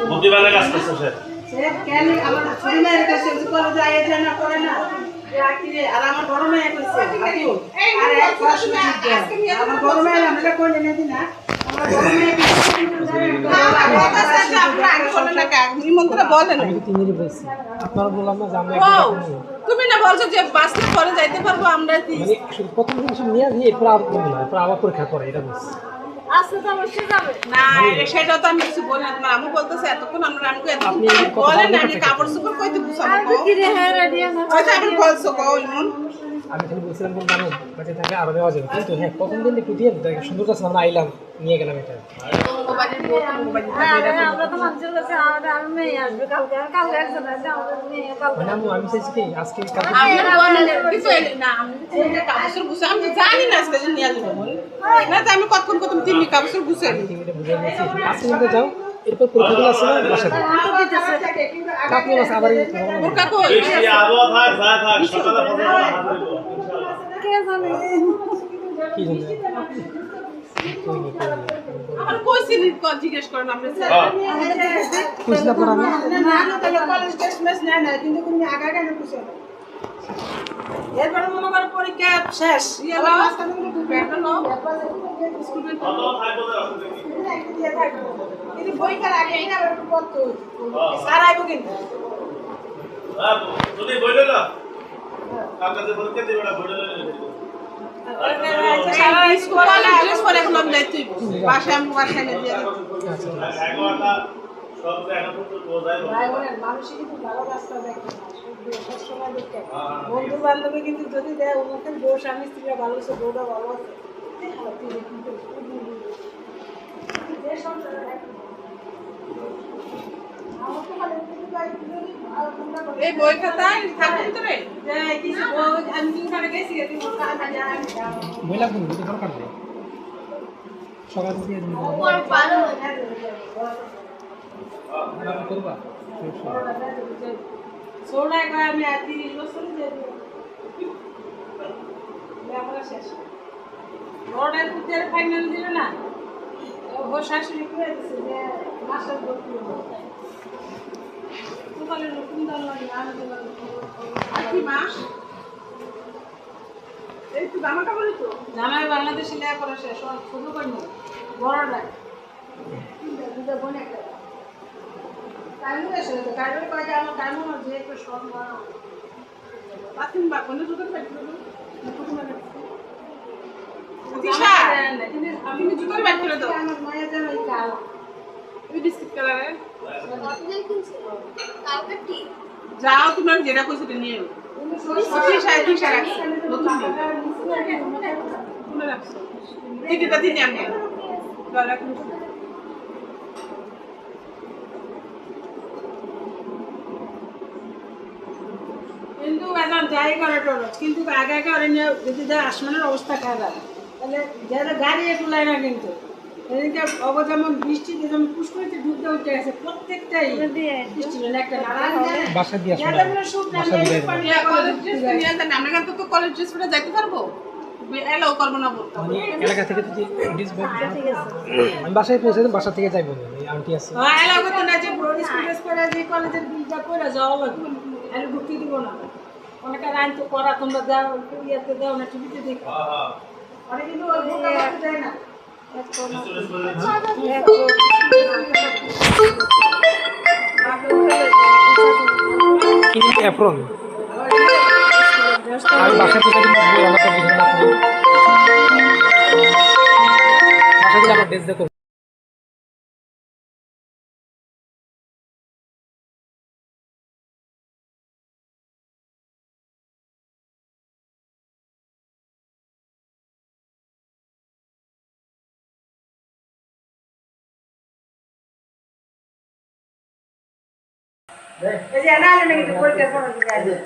বুদ্ধিমানের কাজ করছে সে। সে কেন আমার ছোট মেয়ের কাছে কলেজে আইয়ে যায় না করে না আর আমার বড় মেয়ে করছে আর এক পড়াশোনা আমার বড় মেয়ে আমরা করলে না দিনা আমার বড় মেয়ে তুমি না বলছো যে বাসে পরে যাইতে পারবো আমরা প্রথম দিন নিয়ে এরপর আবার পরীক্ষা করে এটা বলছি। না সেটা তো আমি কিছু বলি না তোমার আমু বলতেছে এতক্ষণ আমরা আমাকে বলেন আমি কাপড় চোপড় কইতে বুঝাবো আমি বলছো গো ইমন আমি খালি বলছিলাম কোন জানো বাচ্চা থাকে আরো দেওয়া যাবে কিন্তু হ্যাঁ প্রথম দিন একটু দিয়ে সুন্দর কাছে আমরা আইলাম নিয়ে গেলাম এটা আমরা তো মানুষের কাছে আর মেয়ে আসবে কালকে একজন আছে আমাদের মেয়ে কালকে আমি চাইছি কি আজকে আমি জানি না আজকে নিয়ে আসবো না আমি কতক্ষণ কত তিন কাপড় গুছাই আজকে কিন্তু যাও এরপর পরীক্ষাগুলো আছে না বাসাতে আপনি বাসা আবার ওর কাকু বৃষ্টি আবহাওয়া থাক সকালে ফজর কে জানে কি জানেন আমার কইছি জিজ্ঞেস করেন আমরা কইছিলা পর আমি কলেজ টেস্ট মেস নেয় না কিন্তু তুমি আগা কেন খুশি এরপরে মনে করো পরীক্ষা শেষ কিন্তু পরীক্ষার আগে এই না একটু পড়তো স্যার আইব কিন্তু তুমি বইলো না কাকাতে পরীক্ষা দিবে না বইলো সারা স্কুল ড্রেস পরে এখন আমি যাইতে বাসায় আমি বাসায় নিয়ে দিয়ে এগারোটা সব এখন তো বোঝাই মানুষই কিন্তু ভালো রাস্তা দেখে না সবসময় দেখে বন্ধু বান্ধবী কিন্তু যদি দেয় ওনাকে বউ স্বামী স্ত্রীরা ভালো আছে বউটা ভালো আছে এই বই খাতায় থাকুন তো রে আমি কিন্তু গেছি মহিলা কোন দিকে দরকার নেই সকাল দিয়ে দিন করবা সোনা একবার আমি আর 30 বছর লেখাপড়া শেষ বড়টার পুত্রের ফাইনাল দিল না ও শাশুড়ি করে দিচ্ছে যে মাস্টার ভর্তি হবো সকালে নতুন দল লাগে আর কি মাস এই তো জামা কাপড়ই তো জামাই বাংলাদেশে লেখাপড়া শেষ ছোট কর্ম বড়টা দুটো বোন একটা কাইমু এসে তো কাইমু কয়ে আমার কাইমু যে একটু সম্মান পাতিন বা কোন জুতো পাইছো আমি জুতো ব্যাগ করে দাও আমার মায়ের যেন এই কালা এই বিস্কিট কালারের যাও তোমার যেটা কইছো এটা নিয়ে নতুন রাখছো দিদিটা দিনে আমি কিন্তু এখন যাই করে টরচ কিন্তু আগে আগে ওরা নিয়ে যদি যায় আসমানের অবস্থা খারাপ তাহলে যারা গাড়ি এগুলাই না কিন্তু এদিকে যেমন বৃষ্টিতে যেমন পুষ্করিতে ঢুকতে উঠে গেছে প্রত্যেকটাই বৃষ্টি একটা বাসা দিয়ে আমরা কিন্তু তো কলেজ ড্রেস পরে যাইতে পারবো এলাও করবো না বলতো এলাকা থেকে যদি আমি বাসায় পৌঁছে বাসা থেকে যাইবো আন্টি আছে এলাও করতে না যে বড় স্কুল ড্রেস পরে যে কলেজের বিলটা পরে যাওয়া লাগবে আর ঢুকতে দিব না অনেকে আইন তো করা তোমরা দাও ইয়েতে দাও না টিভিতে দেখো অনেক কিন্তু ওই বোকা করতে দেয় না অ্যাপ্রন আমি বাসা থেকে বাসা থেকে আমার ড্রেস দেখো এই যে না নাকি পরীক্ষা করা যায়